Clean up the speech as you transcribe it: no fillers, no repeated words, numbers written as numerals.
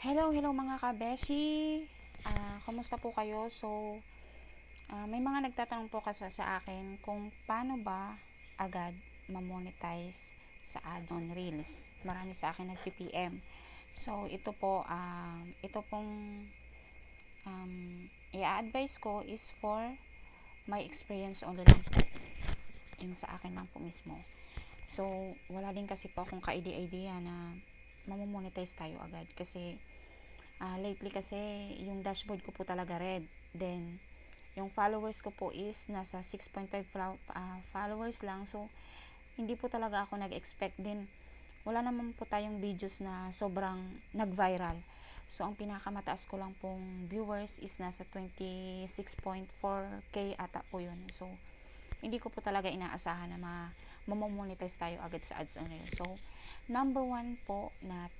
Hello mga kabeshi. Kumusta po kayo? May mga nagtatanong po kasi sa akin kung paano ba agad ma-monetize sa ads on Reels. Marami sa akin nag-PPM. So, ito pong i-advise ko is for my experience only lang po. Yung sa akin lang po mismo. So, wala din kasi po akong ka-idea na mamomonetize tayo agad kasi lately kasi yung dashboard ko po talaga red. Then, yung followers ko po is nasa 6.5 followers lang. So, hindi po talaga ako nag-expect din. Wala naman po tayong videos na sobrang nag-viral. So, ang pinakamataas ko lang pong viewers is nasa 26.4k ata po yun. So, hindi ko po talaga inaasahan na mamomonetize tayo agad sa ads on Reels. So, number one po na tip